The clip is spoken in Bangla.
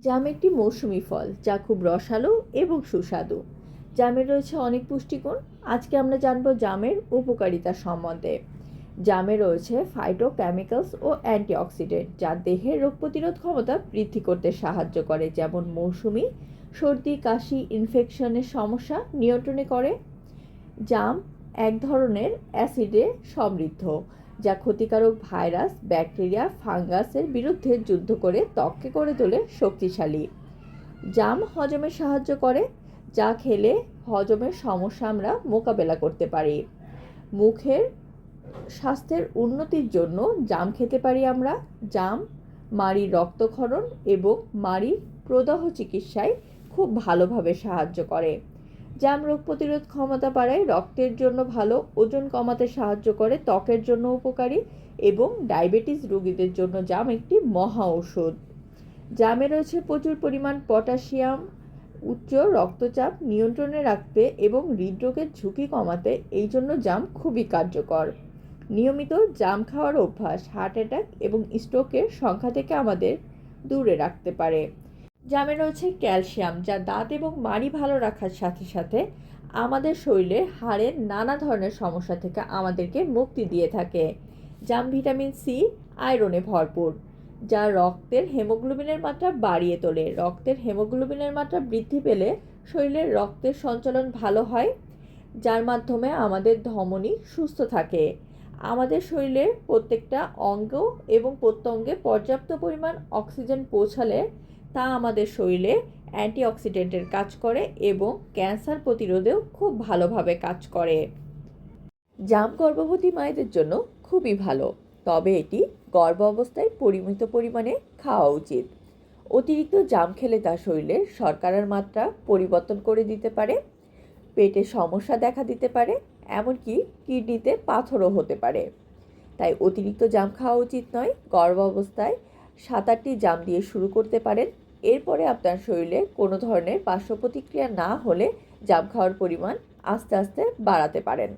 জাম একটি মৌসুমী ফল যা খুব রসালো এবং সুস্বাদু। জামে রয়েছে অনেক পুষ্টিগুণ। আজকে আমরা জানব জামের উপকারিতা সম্বন্ধে। জামে রয়েছে ফাইটোকেমিক্যালস ও অ্যান্টিঅক্সিডেন্ট যা দেহের রোগ প্রতিরোধ ক্ষমতা বৃদ্ধি করতে সাহায্য করে, যেমন মৌসুমী সর্দি কাশি ইনফেকশনের সমস্যা নিয়ন্ত্রণে করে। জাম এক ধরনের অ্যাসিডে সমৃদ্ধ যা ক্ষতিকারক ভাইরাস ব্যাকটেরিয়া ফাঙ্গাসের বিরুদ্ধে যুদ্ধ করে ত্বককে করে তোলে শক্তিশালী। জাম হজমে সাহায্য করে, যা খেলে হজমের সমস্যা আমরা মোকাবেলা করতে পারি। মুখের স্বাস্থ্যের উন্নতির জন্য জাম খেতে পারি আমরা। জাম মাড়ির রক্তক্ষরণ এবং মাড়ির প্রদাহ চিকিৎসায় খুব ভালোভাবে সাহায্য করে। জাম রোগ প্রতিরোধ ক্ষমতা বাড়ায়, রক্তের জন্য ভালো, ওজন কমাতে সাহায্য করে, ত্বকের জন্য উপকারী এবং ডায়াবেটিস রোগীদের জন্য জাম একটি মহা ঔষধ। জামে রয়েছে প্রচুর পরিমাণ পটাশিয়াম, উচ্চ রক্তচাপ নিয়ন্ত্রণে রাখতে এবং হৃদরোগের ঝুঁকি কমাতে এই জন্য জাম খুবই কার্যকর। নিয়মিত জাম খাওয়ার অভ্যাস হার্ট অ্যাটাক এবং স্ট্রোকের সংখ্যা থেকে আমাদের দূরে রাখতে পারে। জামে রয়েছে ক্যালসিয়াম যা দাঁত এবং মাড়ি ভালো রাখার সাথে সাথে আমাদের শরীরে হাড়ের নানা ধরনের সমস্যা থেকে আমাদেরকে মুক্তি দিয়ে থাকে। জাম ভিটামিন সি আয়রনে ভরপুর যা রক্তের হেমোগ্লোবিনের মাত্রা বাড়িয়ে তোলে। রক্তের হেমোগ্লোবিনের মাত্রা বৃদ্ধি পেলে শরীরের রক্তের সঞ্চালন ভালো হয়, যার মাধ্যমে আমাদের ধমনী সুস্থ থাকে। আমাদের শরীরের প্রত্যেকটা অঙ্গ এবং প্রত্যঙ্গে পর্যাপ্ত পরিমাণ অক্সিজেন পৌঁছালে তা আমাদের শরীরে অ্যান্টিঅক্সিডেন্টের কাজ করে এবং ক্যান্সার প্রতিরোধেও খুব ভালোভাবে কাজ করে। জাম গর্ভবতী মায়েদের জন্য খুবই ভালো, তবে এটি গর্ভ অবস্থায় পরিমিত পরিমাণে খাওয়া উচিত। অতিরিক্ত জাম খেলে তার শরীরে শর্করার মাত্রা পরিবর্তন করে দিতে পারে, পেটে সমস্যা দেখা দিতে পারে, এমনকি কিডনিতে পাথরও হতে পারে। তাই অতিরিক্ত জাম খাওয়া উচিত নয়। গর্ভ অবস্থায় 7-8টি জাম দিয়ে শুরু করতে পারেন। এরপরে আপনার শরীরে কোনো ধরনের পার্শ্ব প্রতিক্রিয়া না হলে জাম খাওয়ার পরিমাণ আস্তে আস্তে বাড়াতে পারেন।